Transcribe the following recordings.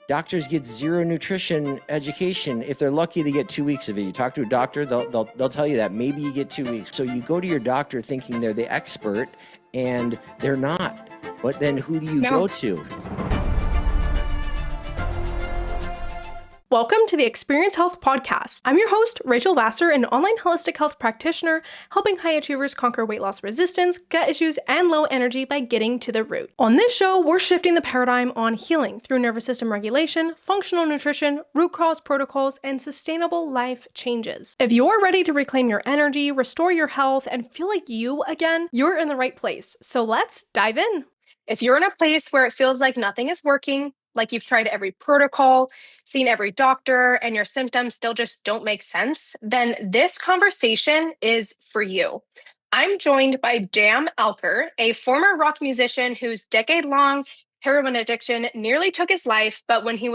Doctors get zero nutrition education. If they're lucky, they get 2 weeks of it. You talk to a doctor, they'll tell you that maybe you get 2 weeks. So you go to your doctor thinking they're the expert, and they're not. But then who do you go to? Welcome to the Experience Health Podcast. I'm your host, Rachel Vassar, an online holistic health practitioner, helping high achievers conquer weight loss resistance, gut issues, and low energy by getting to the root. On this show, we're shifting the paradigm on healing through nervous system regulation, functional nutrition, root cause protocols, and sustainable life changes. If you're ready to reclaim your energy, restore your health, and feel like you again, you're in the right place. So let's dive in. If you're in a place where it feels like nothing is working, like you've tried every protocol, seen every doctor, and your symptoms still just don't make sense, then this conversation is for you. I'm joined by Jam Alker, a former rock musician whose decade-long heroin addiction nearly took his life, but that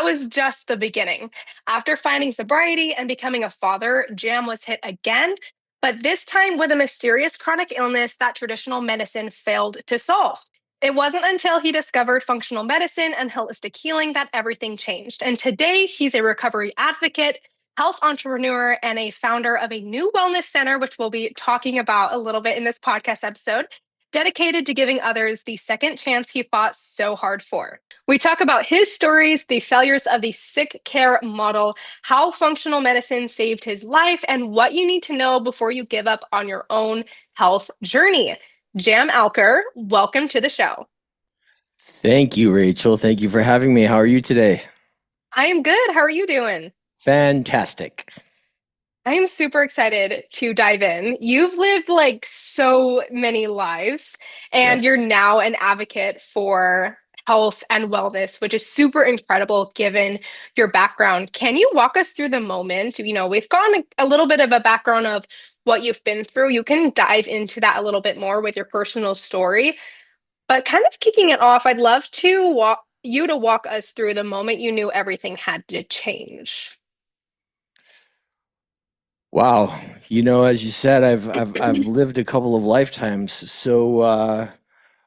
was just the beginning. After finding sobriety and becoming a father, Jam was hit again, but this time with a mysterious chronic illness that traditional medicine failed to solve. It wasn't until he discovered functional medicine and holistic healing that everything changed. And today, he's a recovery advocate, health entrepreneur, and a founder of a new wellness center, which we'll be talking about a little bit in this podcast episode, dedicated to giving others the second chance he fought so hard for. We talk about his stories, the failures of the sick care model, how functional medicine saved his life, and what you need to know before you give up on your own health journey. Jam Alker, welcome to the show. Thank you, Rachel. Thank you for having me. How are you today? I am good. How are you doing? Fantastic. I am super excited to dive in. You've lived like so many lives, and Yes. You're now an advocate for health and wellness, which is super incredible given your background. Can you walk us through the moment? We've gone a little bit of a background of what you've been through. You can dive into that a little bit more with your personal story. But kind of kicking it off, I'd love to walk us through the moment you knew everything had to change. Wow. As you said, I've lived a couple of lifetimes. So, are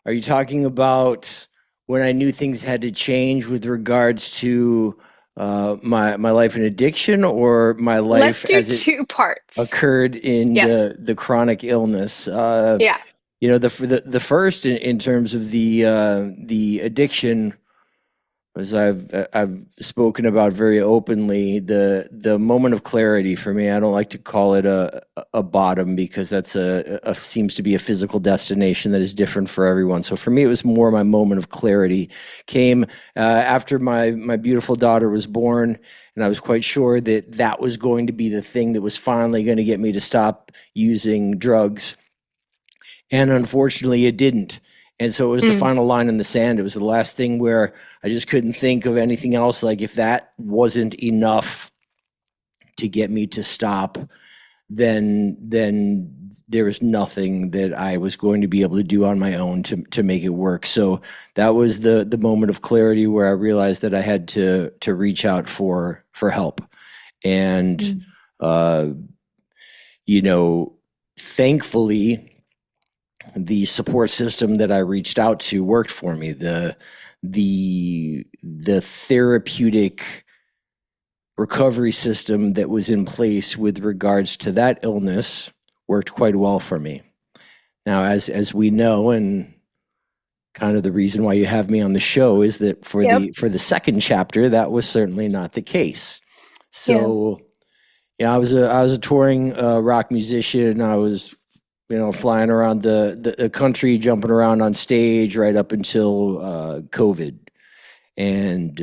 you talking about when I knew things had to change with regards to my life in addiction, or my life Let's do as it two parts. occurred in the chronic illness? Yeah. The first in terms of the addiction, as I've spoken about very openly, the moment of clarity for me. I don't like to call it a bottom, because that's a seems to be a physical destination that is different for everyone. So for me, it was more my moment of clarity came after my beautiful daughter was born, and I was quite sure that was going to be the thing that was finally going to get me to stop using drugs. And unfortunately, it didn't. And so it was the final line in the sand. It was the last thing where I just couldn't think of anything else. Like, if that wasn't enough to get me to stop, then there was nothing that I was going to be able to do on my own to make it work. So that was the moment of clarity where I realized that I had to reach out for help. And thankfully, the support system that I reached out to worked for me. The therapeutic recovery system that was in place with regards to that illness worked quite well for me. Now, as we know, and kind of the reason why you have me on the show, is that for the second chapter, that was certainly not the case. So, I was a touring rock musician. I was flying around the country, jumping around on stage right up until COVID. And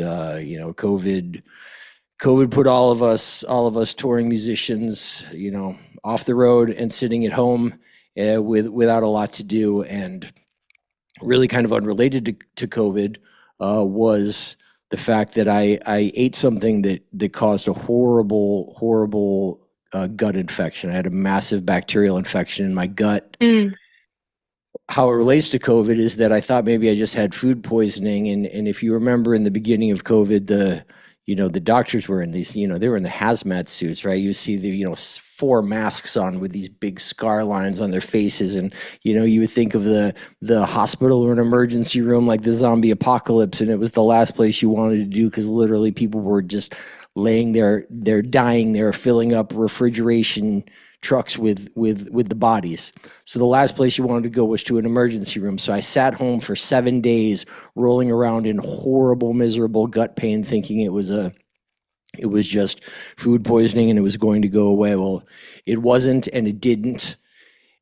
COVID put all of us touring musicians, off the road and sitting at home without a lot to do. And really kind of unrelated to COVID was the fact that I ate something that caused a horrible gut infection. I had a massive bacterial infection in my gut. How it relates to COVID is that I thought maybe I just had food poisoning. And if you remember in the beginning of COVID, the doctors were in these, they were in the hazmat suits, right? You see the, 4 masks on with these big scar lines on their faces. And, you would think of the hospital or an emergency room like the zombie apocalypse. And it was the last place you wanted to do because literally people were just laying there, they're dying, they're filling up refrigeration trucks with the bodies. So the last place you wanted to go was to an emergency room. So I sat home for 7 days, rolling around in horrible, miserable gut pain, thinking it was just food poisoning and it was going to go away. Well, it wasn't, and it didn't.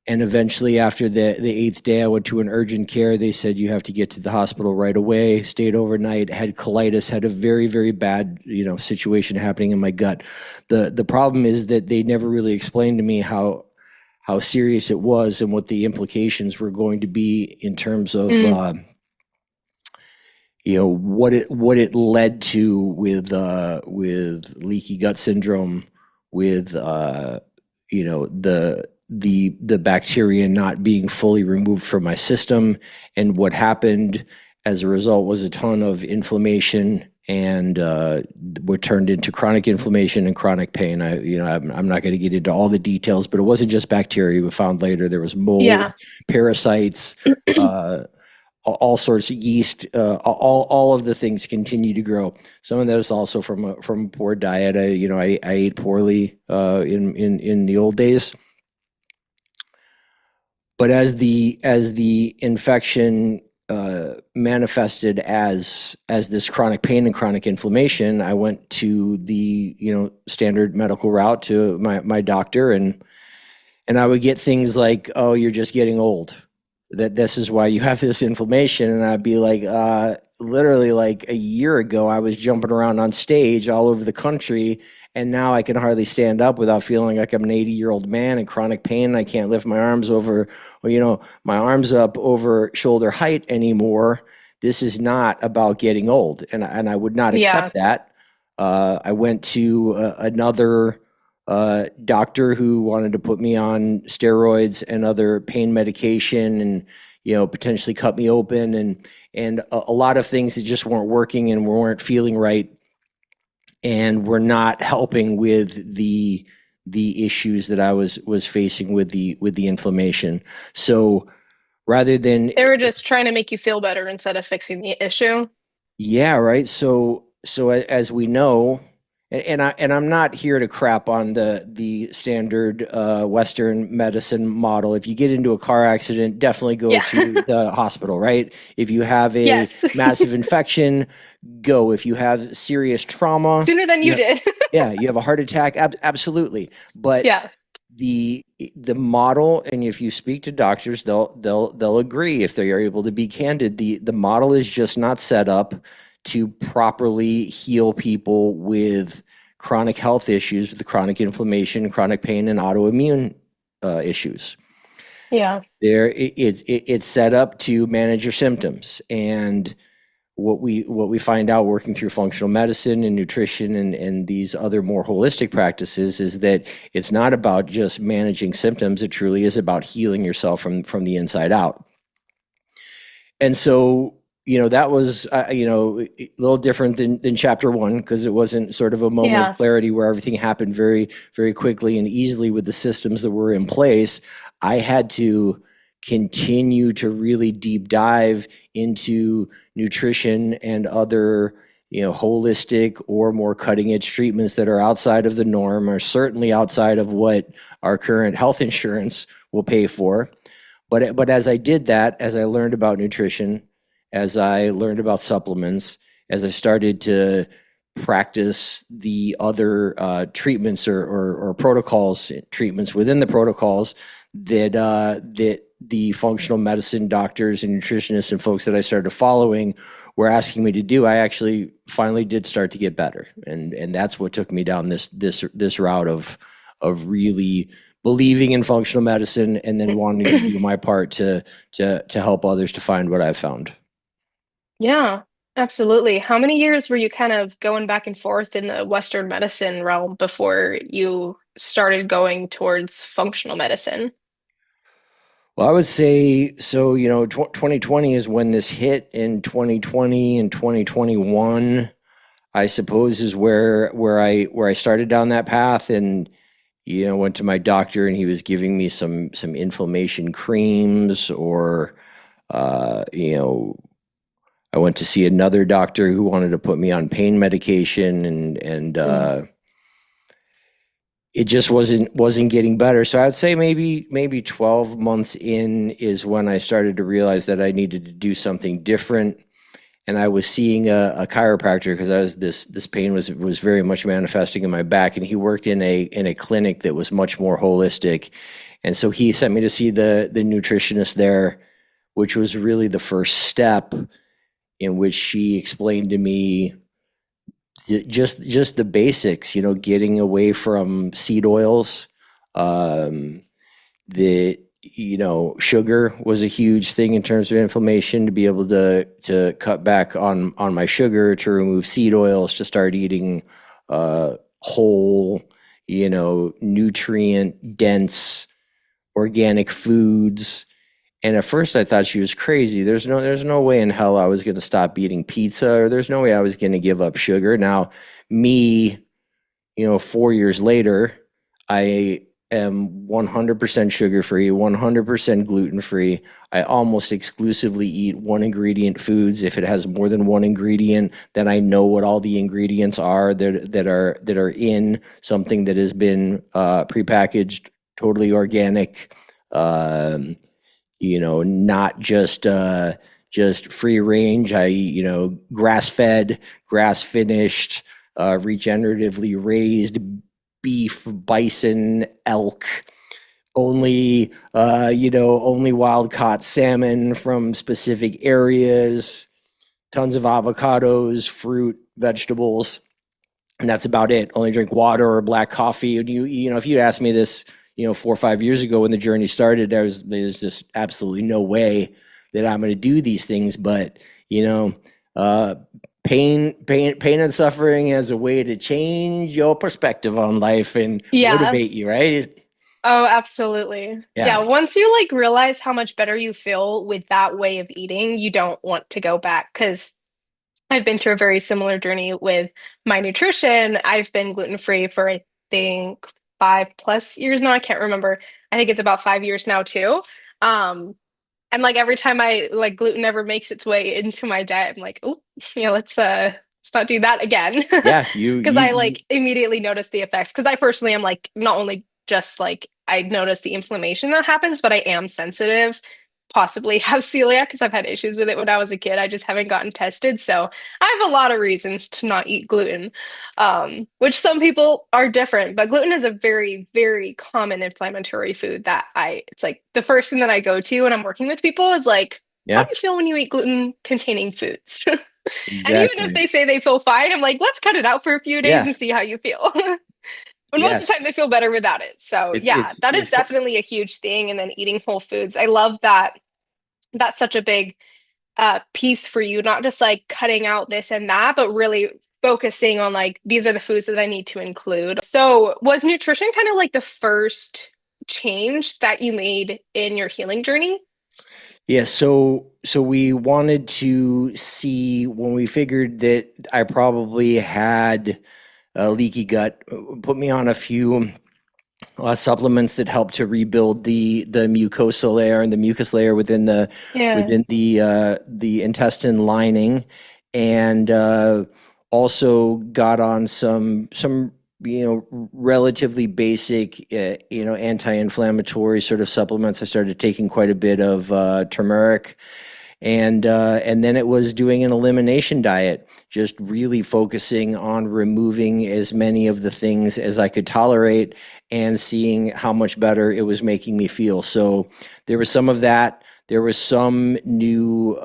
And eventually, after the eighth day, I went to an urgent care. They said you have to get to the hospital right away. Stayed overnight. Had colitis. Had a very, very bad situation happening in my gut. The problem is that they never really explained to me how serious it was and what the implications were going to be in terms of what it led to with leaky gut syndrome, with the bacteria not being fully removed from my system. And what happened as a result was a ton of inflammation and what turned into chronic inflammation and chronic pain. I'm not going to get into all the details, but it wasn't just bacteria. We found later there was mold, Yeah. parasites, all sorts of yeast. All of the things continue to grow. Some of that is also from a poor diet. I ate poorly in the old days. But as the infection manifested as this chronic pain and chronic inflammation, I went to the standard medical route to my doctor, and I would get things like, "Oh, you're just getting old. That this is why you have this inflammation." And I'd be like, literally, like a year ago, I was jumping around on stage all over the country, and now I can hardly stand up without feeling like I'm an 80-year-old man in chronic pain. I can't lift my arms over, my arms up over shoulder height anymore. This is not about getting old, and I would not accept that. I went to another doctor who wanted to put me on steroids and other pain medication, and potentially cut me open, and a lot of things that just weren't working and weren't feeling right, and were not helping with the issues that I was facing with the inflammation. So rather than They were just trying to make you feel better instead of fixing the issue. Yeah, right. So as we know, and I'm not here to crap on the standard Western medicine model. If you get into a car accident, definitely go Yeah. to the hospital, right? If you have a Yes. massive infection, go. If you have serious trauma, Sooner than you did. yeah, you have a heart attack, absolutely. But Yeah. the model, and if you speak to doctors, they'll agree if they are able to be candid. The model is just not set up to properly heal people with chronic health issues, with chronic inflammation, chronic pain, and autoimmune issues. Yeah. It's set up to manage your symptoms. And what we find out working through functional medicine and nutrition and these other more holistic practices is that it's not about just managing symptoms. It truly is about healing yourself from the inside out. And so, that was, a little different than chapter 1, because it wasn't sort of a moment of clarity where everything happened very, very quickly and easily with the systems that were in place. I had to continue to really deep dive into nutrition and other, holistic or more cutting edge treatments that are outside of the norm, or certainly outside of what our current health insurance will pay for. But as I did that, as I learned about nutrition, as I learned about supplements, as I started to practice the other treatments or protocols, treatments within the protocols that the functional medicine doctors and nutritionists and folks that I started following were asking me to do, I actually finally did start to get better, and that's what took me down this route of really believing in functional medicine and then wanting to do my part to help others to find what I've found. Yeah, absolutely. How many years were you kind of going back and forth in the Western medicine realm before you started going towards functional medicine? Well, I would say so. 2020 is when this hit. In 2020 and 2021, I suppose is where I started down that path, and went to my doctor, and he was giving me some inflammation creams, or you know I went to see another doctor who wanted to put me on pain medication, and Mm. it just wasn't getting better. So I'd say maybe 12 months in is when I started to realize that I needed to do something different. And I was seeing a chiropractor because I was this pain was very much manifesting in my back, and he worked in a clinic that was much more holistic. And so he sent me to see the nutritionist there, which was really the first step, in which she explained to me just the basics, getting away from seed oils. Um, the Sugar was a huge thing in terms of inflammation. To be able to cut back on my sugar, to remove seed oils, to start eating whole, nutrient dense organic foods. And at first I thought she was crazy. There's no way in hell I was going to stop eating pizza, or there's no way I was going to give up sugar. Now, me, 4 years later, I am 100% sugar free, 100% gluten free. I almost exclusively eat one ingredient foods. If it has more than one ingredient, then I know what all the ingredients are that are in something that has been prepackaged, totally organic. Um, not just free range. I grass fed, grass finished, regeneratively raised beef, bison, elk. Only wild caught salmon from specific areas. Tons of avocados, fruit, vegetables, and that's about it. Only drink water or black coffee. And if you asked me this, 4 or 5 years ago when the journey started, there's just absolutely no way that I'm going to do these things. But uh, pain, and suffering as a way to change your perspective on life and Yeah. motivate you, right? Oh, absolutely. Yeah, Yeah, once you like realize how much better you feel with that way of eating, you don't want to go back because I've been through a very similar journey with my nutrition. I've been gluten-free for I think 5+ years now. I can't remember. I think it's about 5 years now too. Um, and like every time I like gluten ever makes its way into my diet, I'm like, oh, yeah, let's not do that again. yeah. You Because you I you like immediately notice the effects. Because I personally am like not only just like I notice the inflammation that happens, but I am sensitive, possibly have celiac because I've had issues with it when I was a kid. I just haven't gotten tested. So I have a lot of reasons to not eat gluten, which some people are different. But gluten is a very, very common inflammatory food that it's like the first thing that I go to when I'm working with people is like, how do yeah, you feel when you eat gluten containing foods? And even if exactly. they say they feel fine, I'm like, let's cut it out for a few days Yeah, and see how you feel. And most of the time yes. they feel better without it. So It's yeah, it's that is it's definitely a huge thing. And then eating whole foods. I love that that's such a big piece for you, not just like cutting out this and that, but really focusing on like these are the foods that I need to include. So was nutrition kind of like the first change that you made in your healing journey? Yeah, so we wanted to see, when we figured that I probably had a leaky gut, put me on a few supplements that help to rebuild the mucosa layer and the mucus layer within the Yeah. within the intestine lining, and also got on some relatively basic anti-inflammatory sort of supplements. I started taking quite a bit of turmeric, and then it was doing an elimination diet, just really focusing on removing as many of the things as I could tolerate, and seeing how much better it was making me feel. So there was some of that. There was some new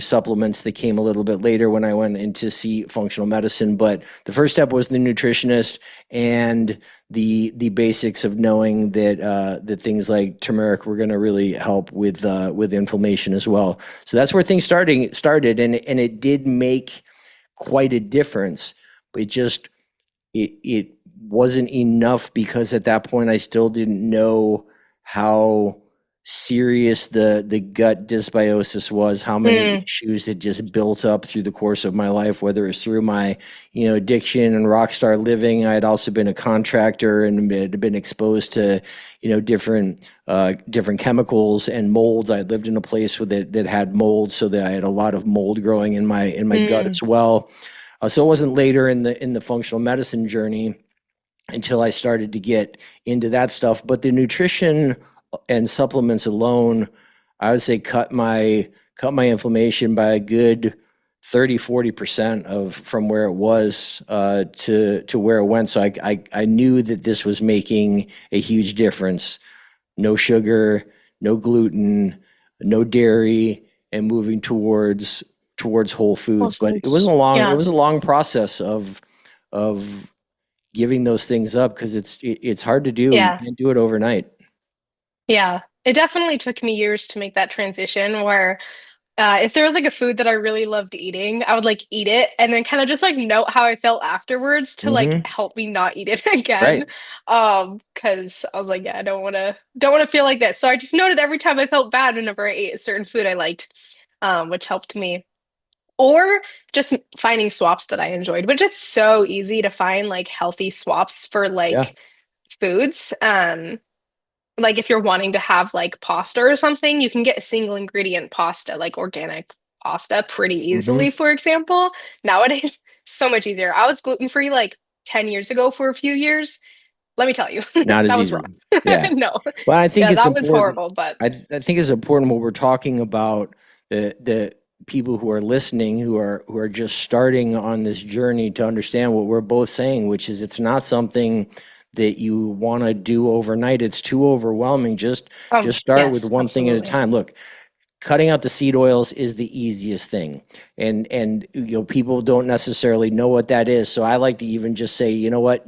supplements that came a little bit later when I went in to see functional medicine. But the first step was the nutritionist, and the basics of knowing that things like turmeric were going to really help with inflammation as well. So that's where things started, and it did make quite a difference. It just it wasn't enough, because at that point I still didn't know how serious the gut dysbiosis was, how many Mm, issues had just built up through the course of my life, whether it's through my, addiction and Rockstar living. I had also been a contractor and had been exposed to, different chemicals and molds. I lived in a place with that had mold, so that I had a lot of mold growing in my gut mm. as well. So it wasn't later in the functional medicine journey until I started to get into that stuff. But the nutrition and supplements alone, I would say cut my inflammation by a good 30-40% of from where it was to where it went. So I knew that this was making a huge difference. No sugar, no gluten, no dairy, and moving towards whole Whole foods. But foods. it Yeah. was a long process of giving those things up, because it's hard to do. You Yeah. can't do it overnight. Yeah. It definitely took me years to make that transition where if there was like a food that I really loved eating, I would like eat it and then kind of just like note how I felt afterwards to like Hmm. help me not eat it again. Right. 'Cause I was like, yeah, I don't want to feel like that. So I just noted every time I felt bad whenever I ate a certain food I liked, which helped me. Or just finding swaps that I enjoyed, which it's so easy to find like healthy swaps for Yeah. like foods. Like if you're wanting to have like pasta or something, you can get a single ingredient pasta, like organic pasta, pretty Hmm. easily, for example. Nowadays, so much easier. I was gluten free like 10 years ago for a few years. Let me tell you, Not as that was rough. easy. Yeah. No, But I think yeah, it's that was important. horrible, but I think it's important when we're talking about the people who are listening, who are just starting on this journey, to understand what we're both saying, which is it's not something that you want to do overnight. It's too overwhelming. Just start with yes, one thing at a absolutely. time. Look, cutting out the seed oils is the easiest thing, and people don't necessarily know what that is. So I like to even just say, you know what,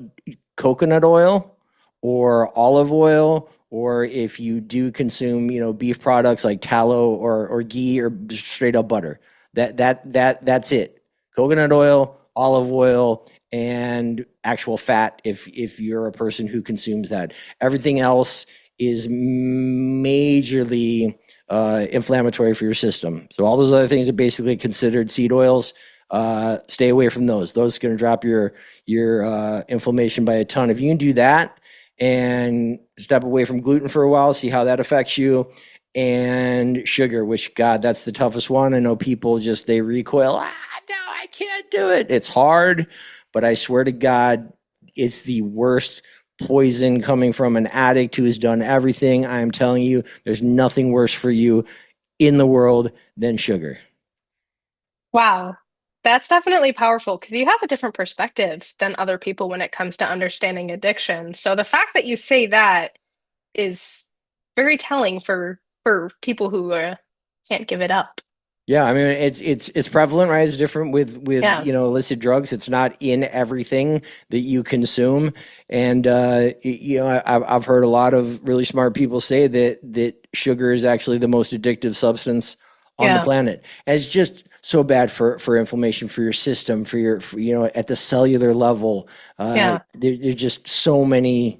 coconut oil or olive oil, or if you do consume, beef products like tallow or ghee or straight up butter, that's it. Coconut oil, olive oil, and actual fat, if you're a person who consumes that. Everything else is majorly inflammatory for your system. So all those other things are basically considered seed oils. Stay away from those. Those are going to drop your inflammation by a ton. If you can do that and step away from gluten for a while, see how that affects you. And sugar, which, God, that's the toughest one. I know people just they recoil. No, I can't do it. It's hard, but I swear to God, it's the worst poison coming from an addict who has done everything. I am telling you, there's nothing worse for you in the world than sugar. Wow. That's definitely powerful because you have a different perspective than other people when it comes to understanding addiction. So the fact that you say that is very telling for people who can't give it up. Yeah, I mean it's prevalent, right? It's different with Yeah. illicit drugs. It's not in everything that you consume, and I've heard a lot of really smart people say that sugar is actually the most addictive substance on the Yeah. planet, and it's just so bad for inflammation, for your system, at the cellular level. Yeah. There's just so many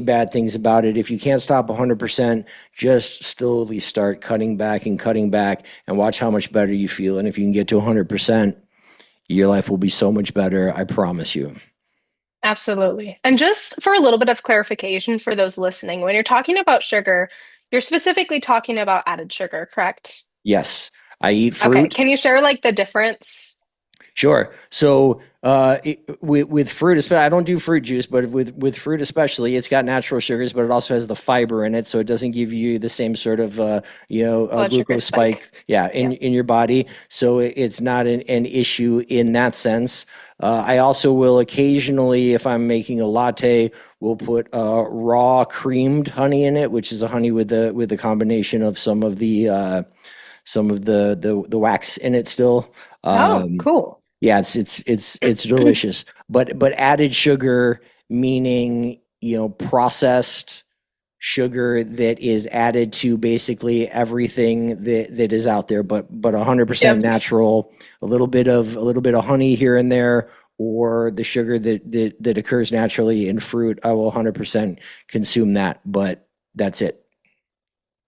bad things about it. If you can't stop 100%, just slowly start cutting back, and watch how much better you feel. And if you can get to 100%, your life will be so much better. I promise you. Absolutely. And just for a little bit of clarification for those listening, when you're talking about sugar, you're specifically talking about added sugar, correct? Yes, I eat Okay. fruit. Can you share like the difference? Sure. So with fruit, especially, I don't do fruit juice, but with fruit especially, it's got natural sugars, but it also has the fiber in it, so it doesn't give you the same sort of Blood sugar glucose spike, spike. yeah, Yeah. in your body. So it's not an issue in that sense. I also will occasionally, if I'm making a latte, will put raw creamed honey in it, which is a honey with the combination of some of the wax in it still. Oh, Um, cool. yeah, it's delicious. But added sugar, meaning, processed sugar that is added to basically everything that is out there, but 100% Yep. natural, a little bit of honey here and there, or the sugar that occurs naturally in fruit. I will 100% consume that, but that's it.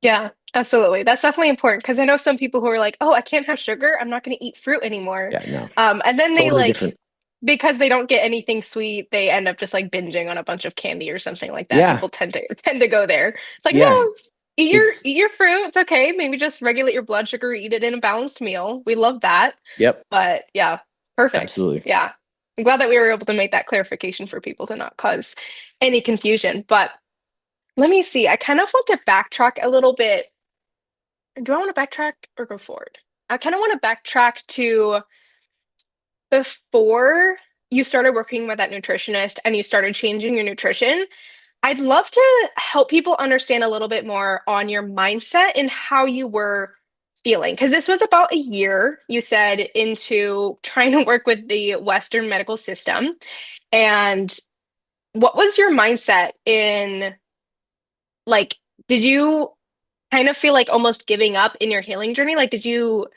Yeah, absolutely. That's definitely important because I know some people who are like, "Oh, I can't have sugar. I'm not going to eat fruit anymore." Yeah, no, And then they totally like different. because they don't get anything sweet, they end up just like binging on a bunch of candy or something like that. Yeah, People tend to go there. It's like, yeah, no, eat your it's eat your fruit. It's okay. Maybe just regulate your blood sugar, eat it in a balanced meal. We love that. yep, But yeah, perfect. absolutely. Yeah. I'm glad that we were able to make that clarification for people to not cause any confusion. But let me see. I kind of want to backtrack a little bit. Do I want to backtrack or go forward? I kind of want to backtrack to before you started working with that nutritionist and you started changing your nutrition. I'd love to help people understand a little bit more on your mindset and how you were feeling. Because this was about a year, you said, into trying to work with the Western medical system. And what was your mindset in, like, did you kind of feel like almost giving up in your healing journey? Like, did you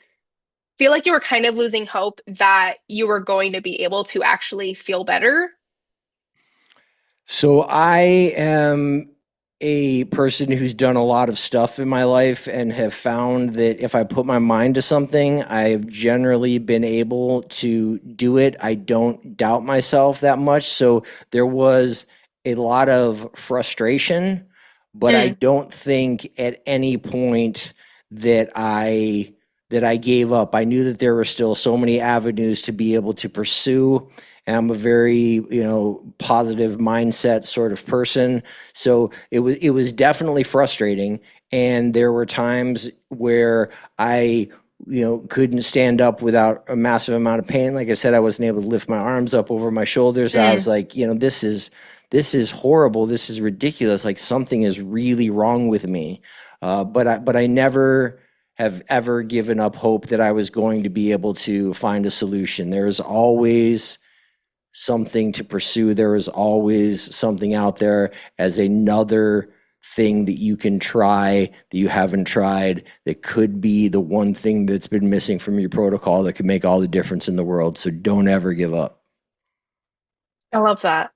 feel like you were kind of losing hope that you were going to be able to actually feel better? So I am a person who's done a lot of stuff in my life and have found that if I put my mind to something, I've generally been able to do it. I don't doubt myself that much. So there was a lot of frustration, but I Mm, don't think at any point that I gave up. I knew that there were still so many avenues to be able to pursue. And I'm a very, positive mindset sort of person. So it was definitely frustrating. And there were times where I, couldn't stand up without a massive amount of pain. Like I said, I wasn't able to lift my arms up over my shoulders. I was mm. like, this is horrible. This is ridiculous. Like something is really wrong with me. But I never have ever given up hope that I was going to be able to find a solution. There's always something to pursue. There is always something out there as another thing that you can try that you haven't tried that could be the one thing that's been missing from your protocol that could make all the difference in the world. So don't ever give up. I love that.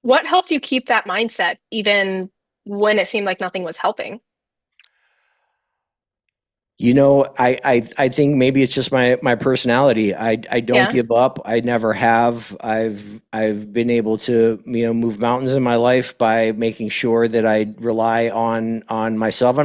What helped you keep that mindset even when it seemed like nothing was helping? I think maybe it's just my personality. I don't Yeah. give up. I never have. I've been able to, move mountains in my life by making sure that I rely on myself.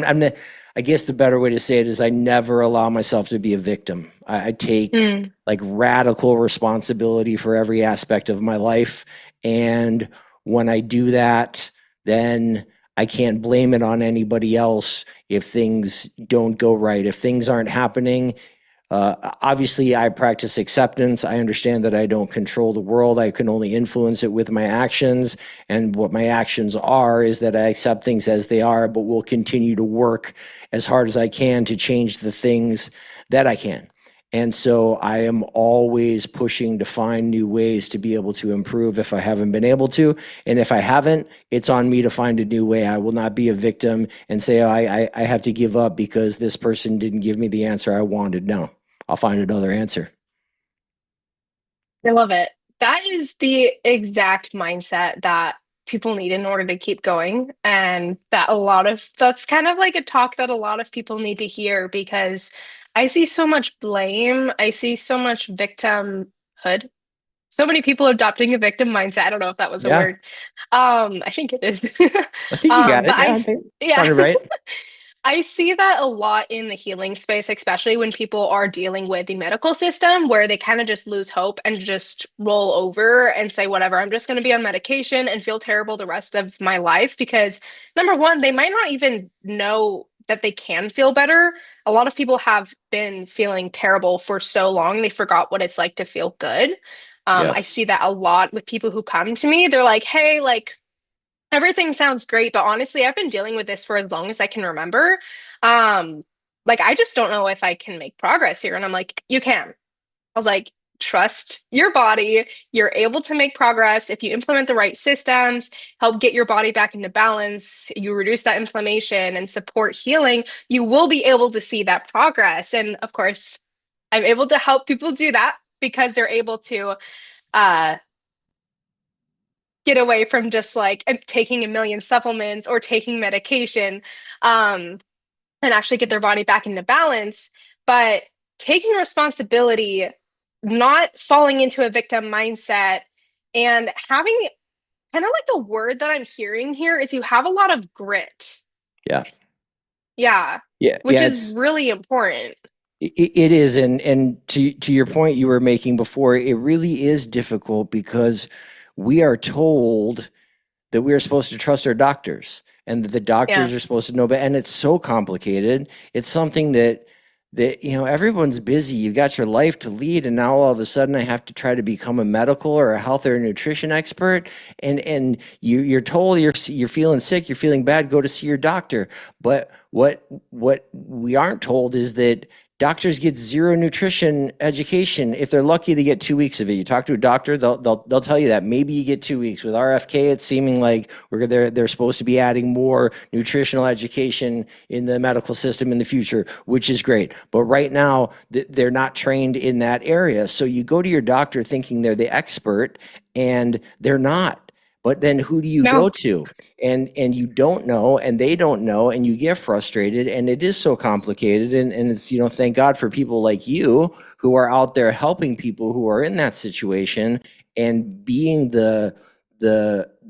I guess the better way to say it is I never allow myself to be a victim. I take Mm. like radical responsibility for every aspect of my life. And when I do that, then I can't blame it on anybody else if things don't go right, if things aren't happening. Obviously, I practice acceptance. I understand that I don't control the world. I can only influence it with my actions. And what my actions are is that I accept things as they are, but will continue to work as hard as I can to change the things that I can. And so I am always pushing to find new ways to be able to improve if I haven't been able to. And if I haven't, it's on me to find a new way. I will not be a victim and say, oh, I have to give up because this person didn't give me the answer I wanted. No, I'll find another answer. I love it. That is the exact mindset that people need in order to keep going. And that's kind of like a talk that a lot of people need to hear because I see so much blame. I see so much victimhood. So many people adopting a victim mindset. I don't know if that was a Yeah, word. I think it is. I think you got But it. Yeah, I think it yeah. sounded right. I see that a lot in the healing space, especially when people are dealing with the medical system, where they kind of just lose hope and just roll over and say, whatever, I'm just going to be on medication and feel terrible the rest of my life. Because number one, they might not even know that they can feel better. A lot of people have been feeling terrible for so long, they forgot what it's like to feel good. I Yes. see that a lot with people who come to me. They're like, hey, like, everything sounds great, but honestly, I've been dealing with this for as long as I can remember. Um, like I just don't know if I can make progress here. And I'm like, you can. I was like, trust your body. You're able to make progress if you implement the right systems, help get your body back into balance, you reduce that inflammation and support healing, you will be able to see that progress. And of course, I'm able to help people do that because they're able to uh get away from just like taking a million supplements or taking medication. Um, and actually get their body back into balance. But taking responsibility, not falling into a victim mindset, and having kind of like the word that I'm hearing here is you have a lot of grit. Yeah. Yeah, Yeah. which Yeah. is really important. It is, and to your point you were making before, it really is difficult because we are told that we are supposed to trust our doctors and that the Yeah. doctors are supposed to know, but and it's so complicated. It's something that everyone's busy. You got your life to lead, and now all of a sudden I have to try to become a medical or a health or a nutrition expert. And you're told you're feeling sick, you're feeling bad, go to see your doctor. But what we aren't told is that doctors get zero nutrition education. If they're lucky, they get 2 weeks of it. You talk to a doctor, they'll tell you that maybe you get 2 weeks. With RFK, it's seeming like they're supposed to be adding more nutritional education in the medical system in the future, which is great. But right now, they're not trained in that area. So you go to your doctor thinking they're the expert, and they're not. But then who do you No. go to? And you don't know, and they don't know, and you get frustrated, and it is so complicated. And it's, thank God for people like you who are out there helping people who are in that situation and being the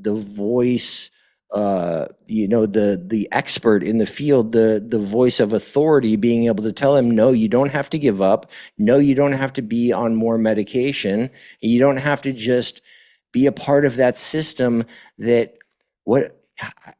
voice, the expert in the field, the voice of authority, being able to tell them, no, you don't have to give up. No, you don't have to be on more medication. You don't have to just be a part of that system. That what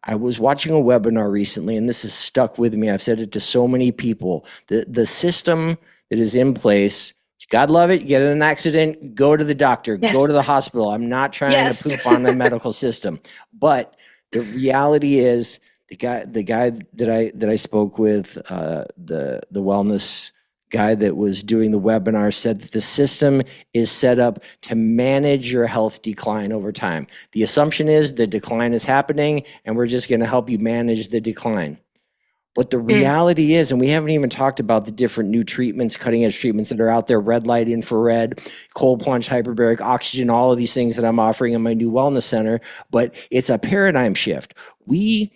I was watching a webinar recently, and this has stuck with me. I've said it to so many people. The system that is in place, God love it. You get in an accident, go to the doctor, go to Yes. the hospital. I'm not trying to Yes. poop on the medical system, but the reality is the guy that I spoke with, the wellness guy that was doing the webinar, said that the system is set up to manage your health decline over time. The assumption is the decline is happening, and we're just going to help you manage the decline. But the Mm. reality is, and we haven't even talked about the different new treatments, cutting edge treatments that are out there, red light, infrared, cold plunge, hyperbaric oxygen, all of these things that I'm offering in my new wellness center. But it's a paradigm shift. We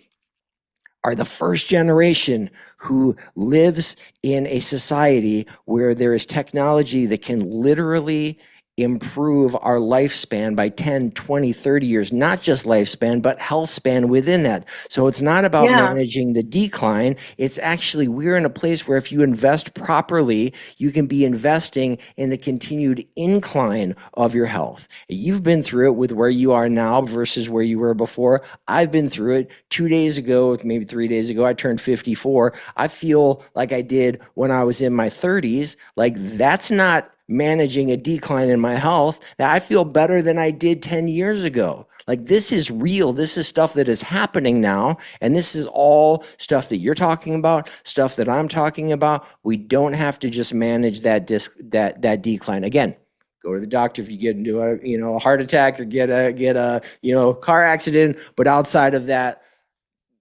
are the first generation who lives in a society where there is technology that can literally improve our lifespan by 10, 20, 30 years, not just lifespan, but health span within that. So it's not about Yeah. managing the decline. It's actually, we're in a place where if you invest properly, you can be investing in the continued incline of your health. You've been through it with where you are now versus where you were before. I've been through it. 2 days ago, maybe 3 days ago, I turned 54. I feel like I did when I was in my 30s. Like, that's not managing a decline in my health. That I feel better than I did 10 years ago. Like, this is real. This is stuff that is happening now. And this is all stuff that you're talking about, stuff that I'm talking about. We don't have to just manage that decline. Again, go to the doctor if you get into a heart attack or get a car accident. But outside of that,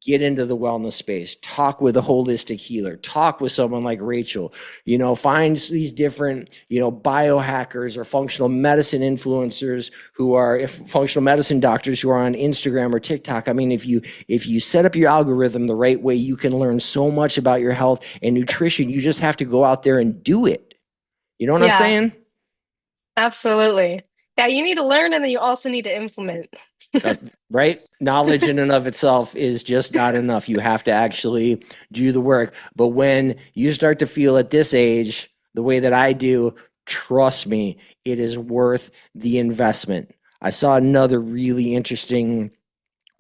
get into the wellness space, talk with a holistic healer, talk with someone like Rachel, find these different, biohackers or functional medicine influencers who are functional medicine doctors who are on Instagram or TikTok. I mean, if you set up your algorithm the right way, you can learn so much about your health and nutrition. You just have to go out there and do it. You know what I'm Yeah. saying? Absolutely. Yeah, you need to learn and then you also need to implement. Right? Knowledge in and of itself is just not enough. You have to actually do the work. But when you start to feel at this age the way that I do, trust me, it is worth the investment. I saw another really interesting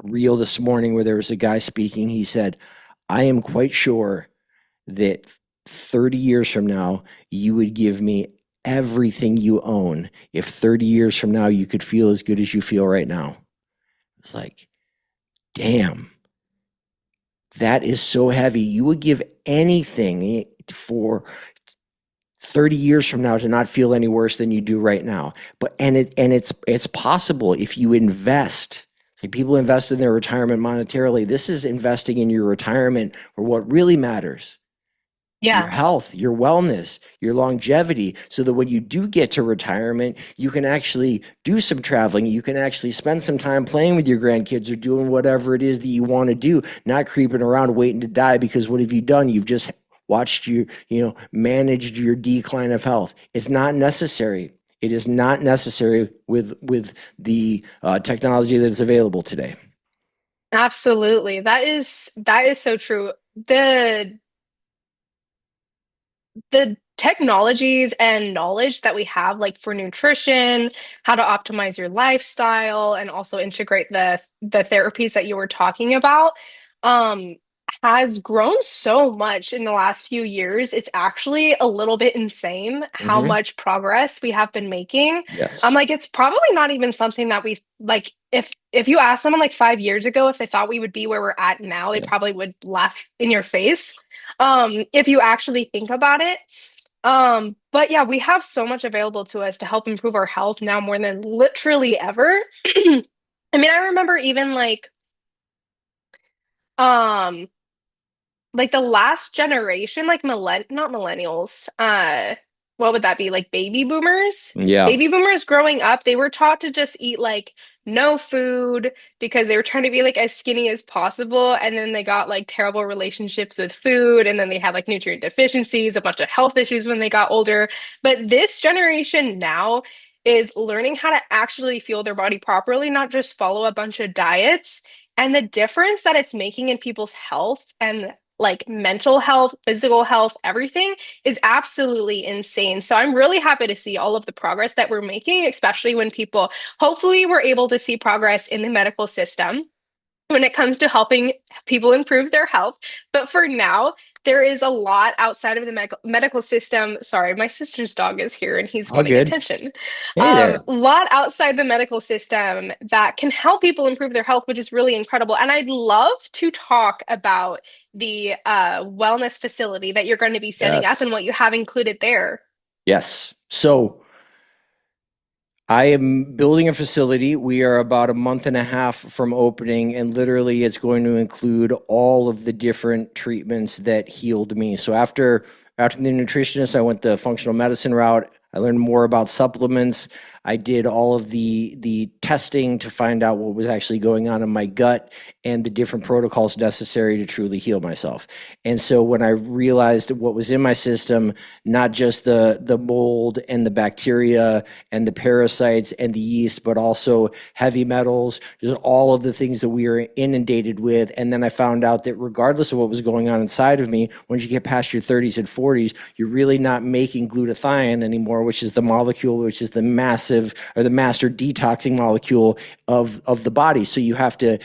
reel this morning where there was a guy speaking. He said, I am quite sure that 30 years from now, you would give me everything you own if 30 years from now you could feel as good as you feel right now. It's like, damn, that is so heavy. You would give anything for 30 years from now to not feel any worse than you do right now. But it's possible if you invest. Like, people invest in their retirement monetarily. This is investing in your retirement for what really matters. your Yeah. health, your wellness, your longevity, so that when you do get to retirement, you can actually do some traveling. You can actually spend some time playing with your grandkids or doing whatever it is that you want to do, not creeping around waiting to die, because what have you done? You've just watched managed your decline of health. It's not necessary. It is not necessary with the technology that is available today. Absolutely. That is so true. The the technologies and knowledge that we have, like for nutrition, how to optimize your lifestyle, and also integrate the therapies that you were talking about, um, has grown so much in the last few years. It's actually a little bit insane how Hmm. much progress we have been making. Yes. Like it's probably not even something that we like. If you ask someone like 5 years ago if they thought we would be where we're at now, they Yeah. probably would laugh in your face if you actually think about it. But yeah, we have so much available to us to help improve our health now more than literally ever. I mean, I remember even um like the last generation, like not millennials, what would that be? Like baby boomers? Yeah. Baby boomers growing up, they were taught to just eat like no food because they were trying to be like as skinny as possible. And then they got like terrible relationships with food. And then they had like nutrient deficiencies, a bunch of health issues when they got older. But this generation now is learning how to actually fuel their body properly, not just follow a bunch of diets. And the difference that it's making in people's health and like mental health, physical health, everything is absolutely insane. So I'm really happy to see all of the progress that we're making, especially when people, hopefully, we're able to see progress in the medical system when it comes to helping people improve their health. But for now, there is a lot outside of the medical system. Sorry, my sister's dog is here and he's All wanting good. attention. Hey there. A lot outside the medical system that can help people improve their health, which is really incredible. And I'd love to talk about the wellness facility that you're going to be setting up and Yes. what you have included there. Yes. So I am building a facility. We are about a month and a half from opening, and literally it's going to include all of the different treatments that healed me. So after the nutritionist, I went the functional medicine route. I learned more about supplements. I did all of the testing to find out what was actually going on in my gut and the different protocols necessary to truly heal myself. And so when I realized what was in my system, not just the mold and the bacteria and the parasites and the yeast, but also heavy metals, just all of the things that we are inundated with. And then I found out that regardless of what was going on inside of me, once you get past your 30s and 40s, you're really not making glutathione anymore, which is the molecule, which is the massive or the master detoxing molecule of the body. So you have to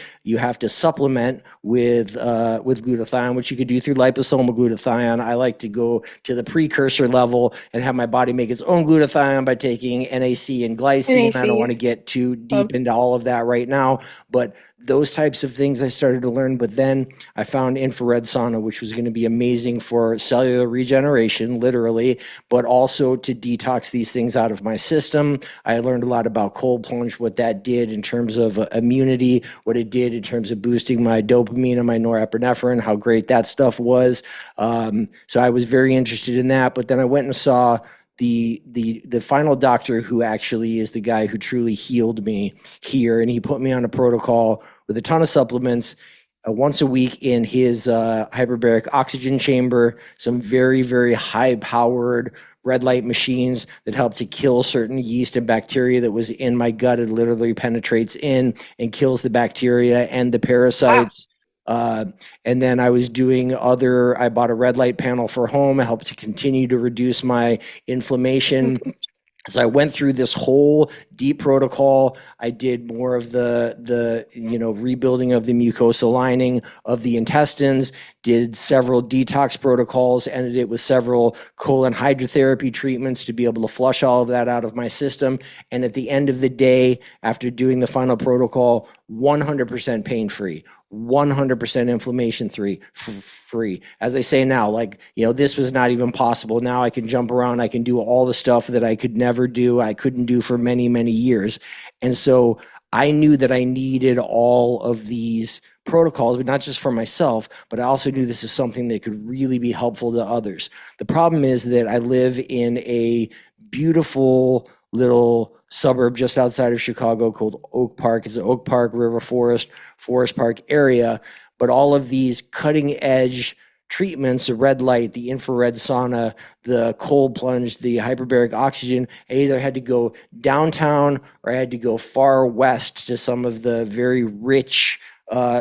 supplement with glutathione, which you could do through liposomal glutathione. I like to go to the precursor level and have my body make its own glutathione by taking NAC and glycine. I don't want NAC. to get too deep Oh, into all of that right now, but those types of things I started to learn. But then I found infrared sauna, which was going to be amazing for cellular regeneration, literally, but also to detox these things out of my system. I learned a lot about cold plunge, what that did in terms of immunity, what it did in terms of boosting my dopamine and my norepinephrine, how great that stuff was. So I was very interested in that. But then I went and saw the final doctor, who actually is the guy who truly healed me here, and he put me on a protocol with a ton of supplements, once a week in his hyperbaric oxygen chamber, some very, very high powered red light machines that help to kill certain yeast and bacteria that was in my gut. It literally penetrates in and kills the bacteria and the wow. parasites. Uh, and then I bought a red light panel for home, helped to continue to reduce my inflammation. So I went through this whole deep protocol. I did more of the rebuilding of the mucosal lining of the intestines, did several detox protocols, ended it with several colon hydrotherapy treatments to be able to flush all of that out of my system. And at the end of the day, after doing the final protocol, 100% pain free, 100% inflammation free. As I say now, this was not even possible. Now I can jump around. I can do all the stuff that I could never do. I couldn't do for many, many years. And so I knew that I needed all of these protocols, but not just for myself, but I also knew this is something that could really be helpful to others. The problem is that I live in a beautiful little suburb just outside of Chicago called Oak Park. It's an Oak Park, River Forest Park area, but all of these cutting edge treatments, the red light, the infrared sauna, the cold plunge, the hyperbaric oxygen, I either had to go downtown or I had to go far west to some of the very rich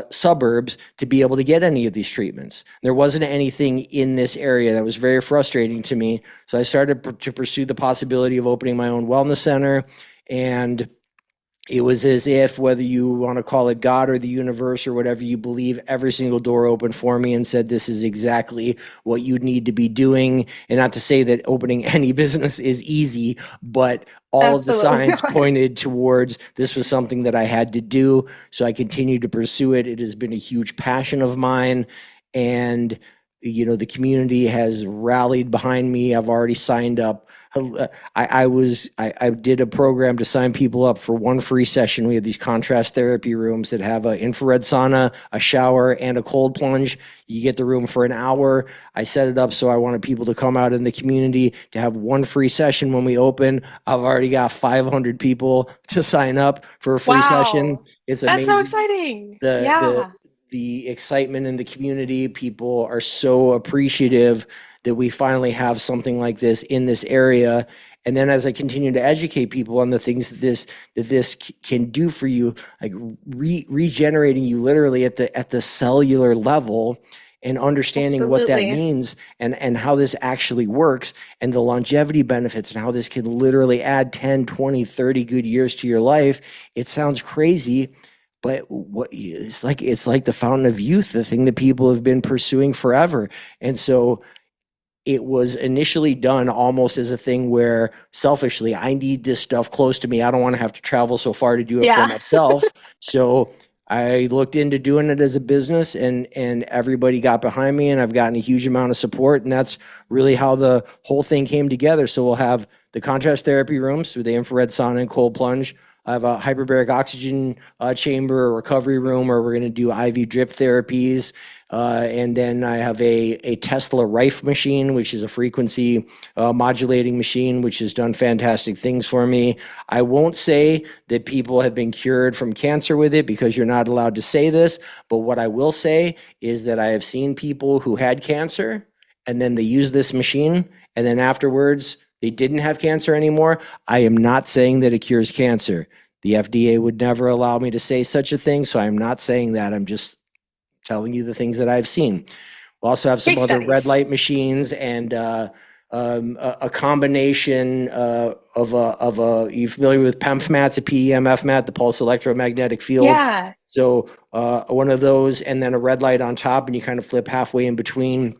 suburbs to be able to get any of these treatments. There wasn't anything in this area. That was very frustrating to me. So I started to pursue the possibility of opening my own wellness center. And it was as if, whether you want to call it God or the universe or whatever you believe, every single door opened for me and said, this is exactly what you need to be doing. And not to say that opening any business is easy, but all of the signs pointed towards this was something that I had to do. So I continued to pursue it. It has been a huge passion of mine. And the community has rallied behind me. I've already signed up. I did a program to sign people up for one free session. We have these contrast therapy rooms that have an infrared sauna, a shower, and a cold plunge. You get the room for an hour. I set it up so I wanted people to come out in the community to have one free session when we open. I've already got 500 people to sign up for a free session. It's amazing. That's so exciting. The excitement in the community, people are so appreciative that we finally have something like this in this area. And then as I continue to educate people on the things that this can do for you, like regenerating you literally at the cellular level, and understanding what that means and how this actually works, and the longevity benefits, and how this can literally add 10, 20, 30 good years to your life. It sounds crazy, but it's like the fountain of youth, the thing that people have been pursuing forever. And so it was initially done almost as a thing where, selfishly, I need this stuff close to me. I don't want to have to travel so far to do it for myself. So I looked into doing it as a business, and everybody got behind me, and I've gotten a huge amount of support. And that's really how the whole thing came together. So we'll have the contrast therapy rooms with the infrared sauna and cold plunge. I have a hyperbaric oxygen chamber, a recovery room where we're going to do IV drip therapies. And then I have a Tesla Rife machine, which is a frequency modulating machine, which has done fantastic things for me. I won't say that people have been cured from cancer with it, because you're not allowed to say this. But what I will say is that I have seen people who had cancer, and then they use this machine, and then afterwards they didn't have cancer anymore. I am not saying that it cures cancer. The FDA would never allow me to say such a thing, so I'm not saying that. I'm just telling you the things that I've seen. We'll also have some other red light machines, and a combination of a. You familiar with PEMF mats, a PEMF mat, the pulse electromagnetic field? Yeah. So one of those, and then a red light on top, and you kind of flip halfway in between.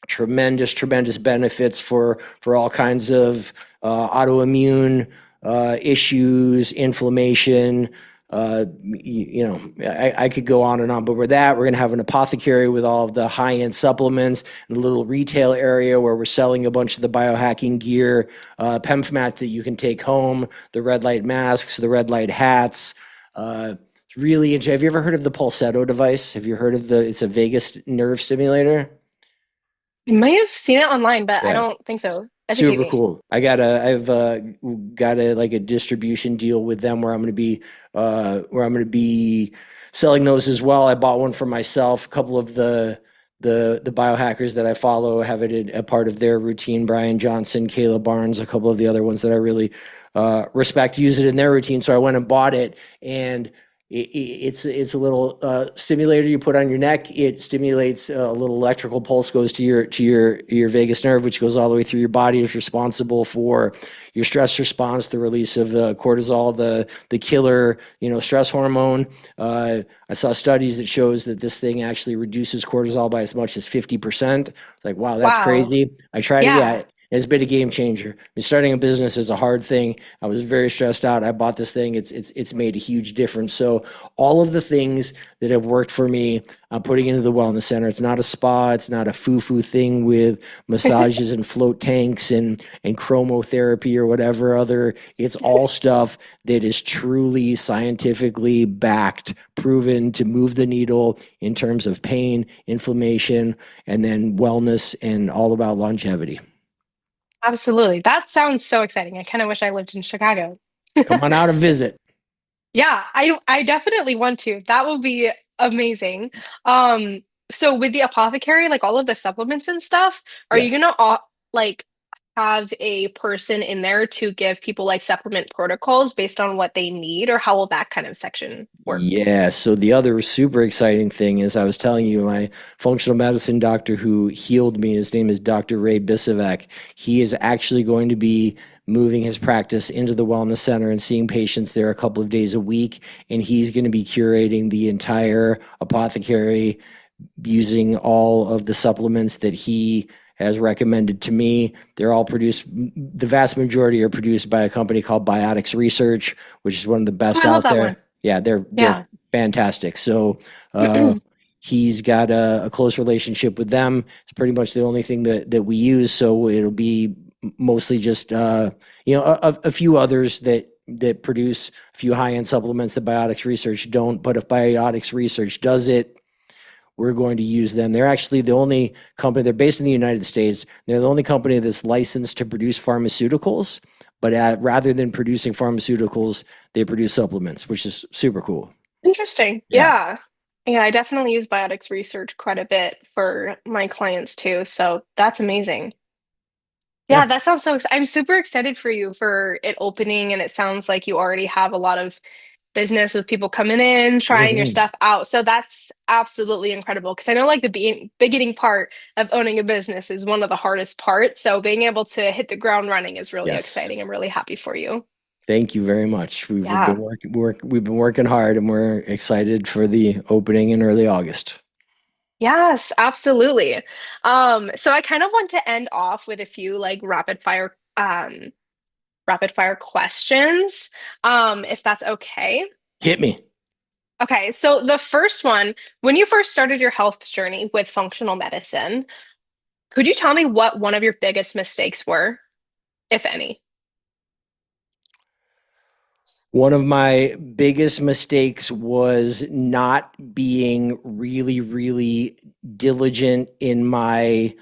Tremendous benefits for all kinds of autoimmune issues, inflammation. I could go on and on, but with that, we're going to have an apothecary with all of the high-end supplements, and a little retail area where we're selling a bunch of the biohacking gear, PEMF mats that you can take home, the red light masks, the red light hats. Really, have you ever heard of the Pulsetto device? Have you heard of it's a vagus nerve stimulator? I may have seen it online, but I don't think so. Super cool. I've got a distribution deal with them where I'm going to be selling those as well. I bought one for myself. A couple of the biohackers that I follow have it a part of their routine. Brian Johnson, Kayla Barnes, a couple of the other ones that I really respect use it in their routine. So I went and bought it, and it's a little stimulator you put on your neck. It stimulates a little electrical pulse, goes to your vagus nerve, which goes all the way through your body. It's responsible for your stress response, the release of cortisol, the killer stress hormone. I saw studies that shows that this thing actually reduces cortisol by as much as 50%. Like, wow, that's crazy. I tried it. Yeah, It's been a game changer. I mean, starting a business is a hard thing. I was very stressed out. I bought this thing. It's made a huge difference. So all of the things that have worked for me, I'm putting into the wellness center. It's not a spa. It's not a foo-foo thing with massages and float tanks and chromotherapy or whatever other. It's all stuff that is truly scientifically backed, proven to move the needle in terms of pain, inflammation, and then wellness and all about longevity. Absolutely. That sounds so exciting. I kind of wish I lived in Chicago. Come on out and visit. Yeah, I definitely want to. That would be amazing. Um, so with the apothecary, like all of the supplements and stuff, are you Yes. gonna like have a person in there to give people like supplement protocols based on what they need, or how will that kind of section work? Yeah. So the other super exciting thing is I was telling you, my functional medicine doctor who healed me, his name is Dr. Ray Bisavec. He is actually going to be moving his practice into the wellness center and seeing patients there a couple of days a week. And he's going to be curating the entire apothecary using all of the supplements that he has recommended to me. They're all produced, the vast majority are produced by a company called Biotics Research, which is one of the Oh, best I love out that one. there. Yeah, they're Yeah. fantastic. So he's got a close relationship with them. It's pretty much the only thing that we use. So it'll be mostly just a few others that produce a few high end supplements that Biotics Research don't. But if Biotics Research does it, we're going to use them. They're actually the only company, they're based in the United States. They're the only company that's licensed to produce pharmaceuticals, but rather than producing pharmaceuticals, they produce supplements, which is super cool. Interesting. Yeah. Yeah. Yeah, I definitely use biotics research quite a bit for my clients too. So that's amazing. Yeah. Yeah, that sounds so I'm super excited for you for it opening, and it sounds like you already have a lot of business with people coming in, trying your Hmm. stuff out. So that's absolutely incredible because I know like the beginning part of owning a business is one of the hardest parts. So being able to hit the ground running is really Yes. exciting. I'm really happy for you. Thank you very much. We've been Yeah. working hard and we're excited for the opening in early August. Yes, absolutely. So I kind of want to end off with a few like rapid fire questions, if that's okay. Hit me. Okay, so the first one, when you first started your health journey with functional medicine, could you tell me what one of your biggest mistakes were, if any? One of my biggest mistakes was not being really, really diligent in my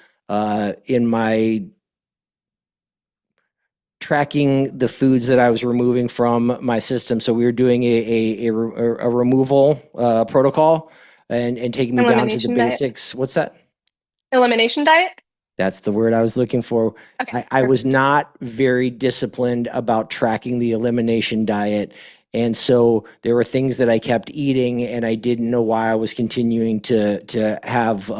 tracking the foods that I was removing from my system. So we were doing a removal protocol and taking me down to the Elimination diet? basics. What's that? Elimination diet? That's the word I was looking for. Okay, I was perfect. not very disciplined about tracking the elimination diet. And so there were things that I kept eating, and I didn't know why I was continuing to have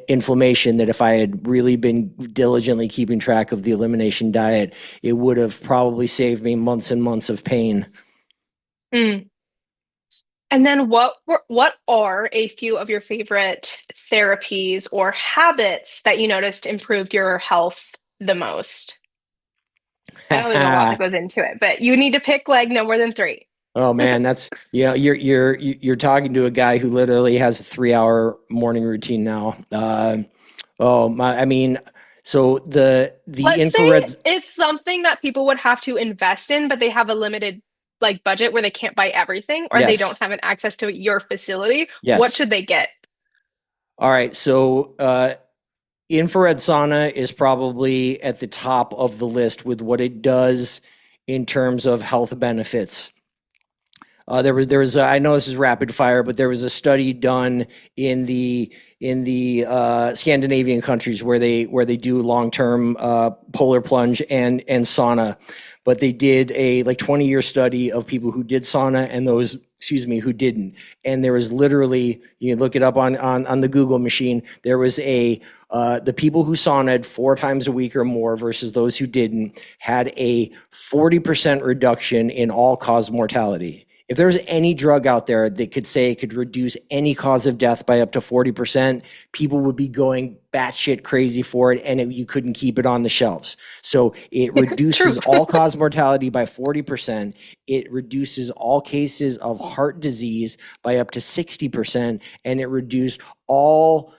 inflammation. That if I had really been diligently keeping track of the elimination diet, it would have probably saved me months and months of pain. Mm. And then what are a few of your favorite therapies or habits that you noticed improved your health the most? I know there's a lot that goes into it, but you need to pick like no more than three. Oh man, that's you're talking to a guy who literally has a 3 hour morning routine now. Oh my, I mean, so the Let's say infrared. it's something that people would have to invest in, but they have a limited like budget where they can't buy everything or they Yes, don't have an access to your facility. What yes. should they get? All right, so infrared sauna is probably at the top of the list with what it does in terms of health benefits. There was I know this is rapid fire, but there was a study done in the Scandinavian countries where they do long term polar plunge and sauna, but they did a like 20-year study of people who did sauna and those who didn't, and there was literally, you can look it up on the Google machine. There was the people who saunaed 4 times a week or more versus those who didn't had a 40% reduction in all cause mortality If there's any drug out there that could say it could reduce any cause of death by up to 40%, people would be going batshit crazy for it, and you couldn't keep it on the shelves. So it True. reduces all-cause mortality by 40%. It reduces all cases of heart disease by up to 60%, and it reduced all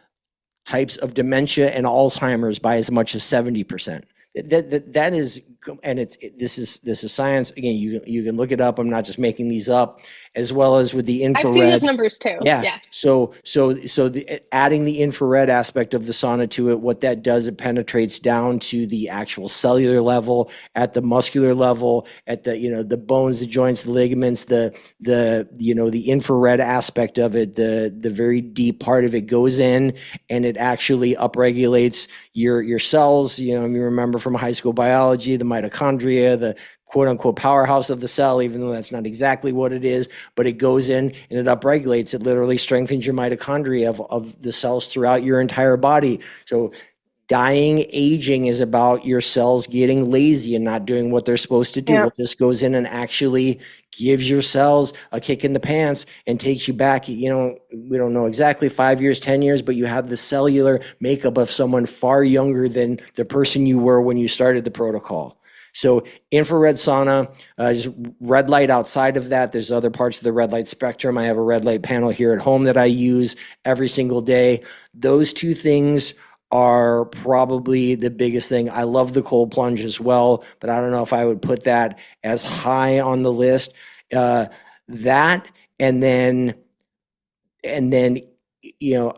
types of dementia and Alzheimer's by as much as 70%. That is, and this is science. Again, you can look it up. I'm not just making these up. As well as with the I've seen those infrared. numbers too. Yeah. Yeah. Adding the infrared aspect of the sauna to it, what that does, it penetrates down to the actual cellular level, at the muscular level, at the, the bones, the joints, the ligaments, the infrared aspect of it, the very deep part of it goes in, and it actually upregulates your cells. You remember from high school biology, the mitochondria, the quote unquote powerhouse of the cell, even though that's not exactly what it is, but it goes in and it upregulates. It literally strengthens your mitochondria of the cells throughout your entire body. So dying, aging is about your cells getting lazy and not doing what they're supposed to do. Yeah. Well, this goes in and actually gives your cells a kick in the pants and takes you back. We don't know exactly 5 years, 10 years, but you have the cellular makeup of someone far younger than the person you were when you started the protocol. So infrared sauna, just red light outside of that. There's other parts of the red light spectrum. I have a red light panel here at home that I use every single day. Those two things are probably the biggest thing. I love the cold plunge as well, but I don't know if I would put that as high on the list. That and then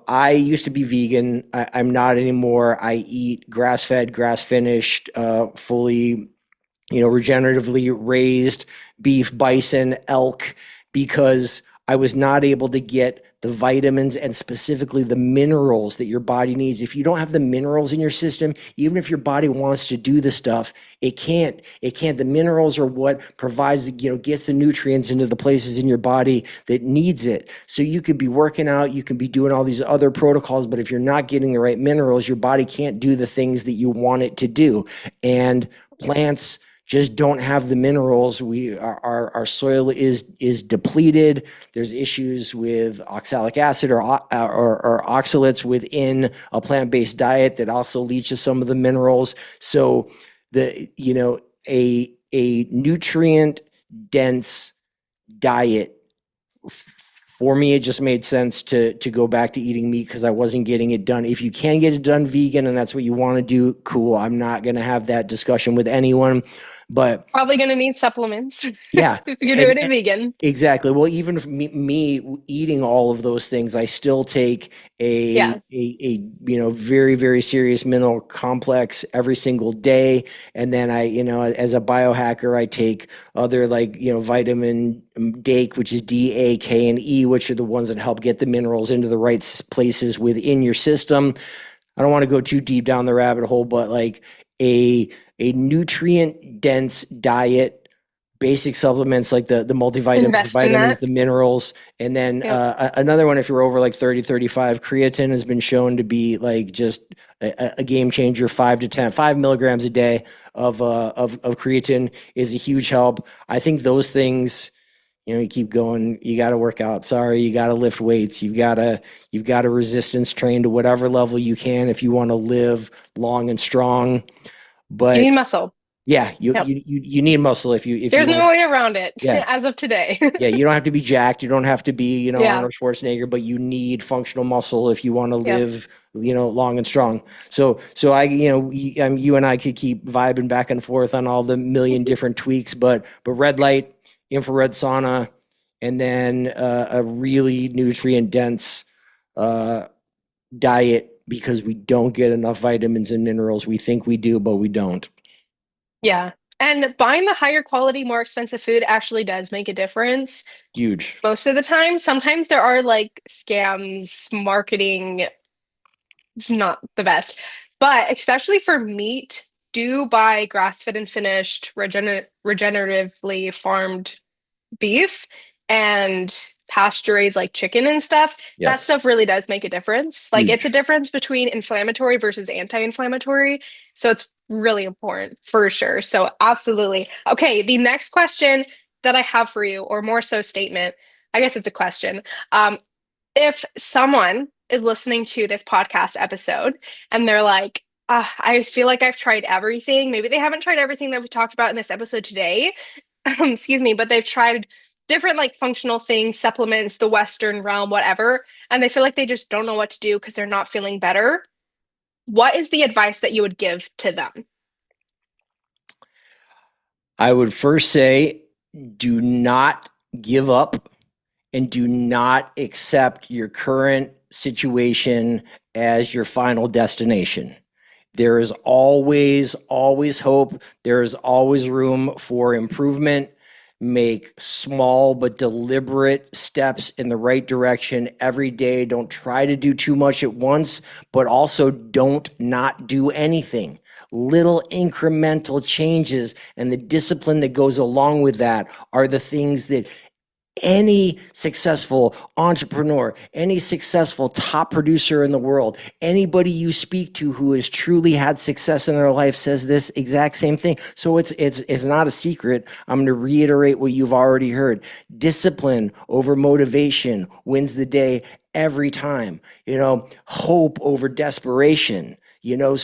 I used to be vegan. I'm not anymore. I eat grass-fed, grass-finished, fully regeneratively raised beef, bison, elk, because I was not able to get the vitamins and specifically the minerals that your body needs. If you don't have the minerals in your system, even if your body wants to do the stuff, it can't. The minerals are what provides, gets the nutrients into the places in your body that needs it. So you could be working out, you can be doing all these other protocols, but if you're not getting the right minerals, your body can't do the things that you want it to do. And plants just don't have the minerals. Our soil is depleted. There's issues with oxalic acid or oxalates within a plant-based diet that also leaches some of the minerals. So a nutrient dense diet, for me, it just made sense to go back to eating meat because I wasn't getting it done. If you can get it done vegan and that's what you want to do, cool. I'm not going to have that discussion with anyone. But Probably going to need supplements yeah, if you're doing it and vegan. exactly. Well, even for me eating all of those things, I still take Yeah. a very, very serious mineral complex every single day. And then as a biohacker, I take other vitamin DAKE, which is D, A, K, and E, which are the ones that help get the minerals into the right places within your system. I don't want to go too deep down the rabbit hole, but like a nutrient dense diet, basic supplements like the multivitamins, the Invest in vitamins, that. the minerals, and then Yep. another one, if you're over like 30, 35, creatine has been shown to be like just a game changer. 5 milligrams a day of creatine is a huge help. I think those things, you keep going, you got to work out. Sorry, you got to lift weights. You've got to resistance train to whatever level you can if you want to live long and strong. You need But muscle. yeah, Yep. you need muscle if you There's want no to. way around it Yeah, as of today. yeah, you don't have to be jacked. You don't have to be Yeah. Arnold Schwarzenegger, but you need functional muscle if you want to Yep. live long and strong. So you and I could keep vibing back and forth on all the million different tweaks, but red light, infrared sauna, and then a really nutrient dense diet, because we don't get enough vitamins and minerals. We think we do, but we don't. Yeah. And buying the higher quality, more expensive food actually does make a difference Huge. most of the time. Sometimes there are like scams, marketing is not the best. But especially for meat, do buy grass-fed and finished, regeneratively farmed beef and pasture raised like chicken and stuff. That Yes. stuff really does make a difference. Like it's a Huge. difference between inflammatory versus anti-inflammatory. So it's really important for sure. So absolutely. Okay, the next question. that I have for you, or more so statement, I guess it's a question. If someone is listening to this podcast episode and they're like, I feel like I've tried everything. Maybe they haven't tried everything that we talked about in this episode today, excuse me, but they've tried different like functional things, supplements, the Western realm, whatever, and they feel like they just don't know what to do because they're not feeling better. What is the advice that you would give to them? I would first say, do not give up and do not accept your current situation as your final destination. There is always, always hope. There is always room for improvement. Make small but deliberate steps in the right direction every day. Don't try to do too much at once, but also don't not do anything. Little incremental changes and the discipline that goes along with that are the things that any successful entrepreneur, any successful top producer in the world, anybody you speak to who has truly had success in their life says this exact same thing. So it's not a secret. I'm going to reiterate what you've already heard. Discipline over motivation wins the day every time. Hope over desperation.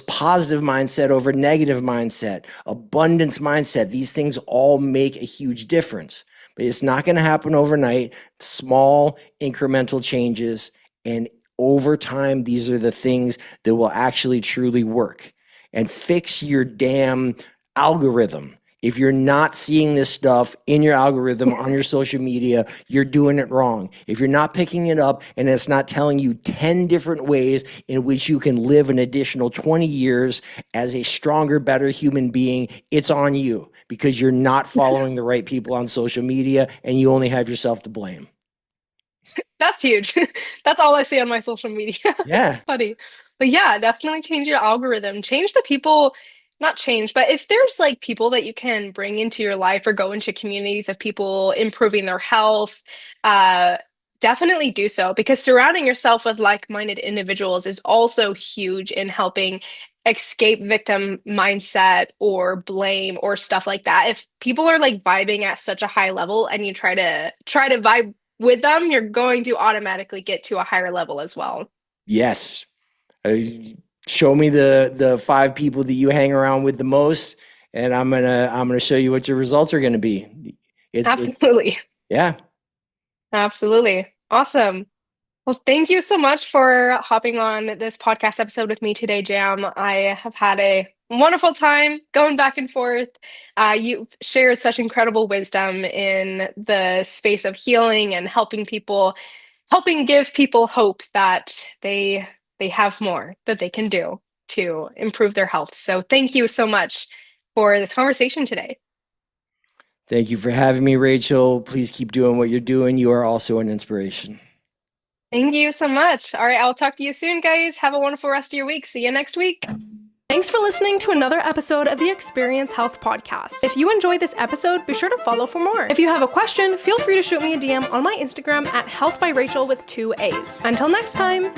Positive mindset over negative mindset, abundance mindset. These things all make a huge difference. But it's not going to happen overnight. Small incremental changes, and over time, these are the things that will actually truly work. And fix your damn algorithm. If you're not seeing this stuff in your algorithm on your social media, you're doing it wrong. If you're not picking it up and it's not telling you 10 different ways in which you can live an additional 20 years as a stronger, better human being, it's on you because you're not following the right people on social media and you only have yourself to blame. That's huge. That's all I see on my social media. It's Yeah. funny. But yeah, definitely change your algorithm. Change the people, not change, but if there's like people that you can bring into your life or go into communities of people improving their health, uh, definitely do so because surrounding yourself with like-minded individuals is also huge in helping escape victim mindset or blame or stuff like that. If people are like vibing at such a high level and you try to vibe with them, you're going to automatically get to a higher level as well. Yes. Uh, Show me the 5 people that you hang around with the most, and I'm gonna show you what your results are gonna be. It's Absolutely. yeah. Absolutely. Awesome. Well, thank you so much for hopping on this podcast episode with me today, Jam. I have had a wonderful time going back and forth. You've shared such incredible wisdom in the space of healing and helping give people hope that they have more that they can do to improve their health. So thank you so much for this conversation today. Thank you for having me, Rachel. Please keep doing what you're doing. You are also an inspiration. Thank you so much. All right, I'll talk to you soon, guys. Have a wonderful rest of your week. See you next week. Thanks for listening to another episode of the Experience Health Podcast. If you enjoyed this episode, be sure to follow for more. If you have a question, feel free to shoot me a DM on my Instagram at healthbyrachel with 2 A's. Until next time.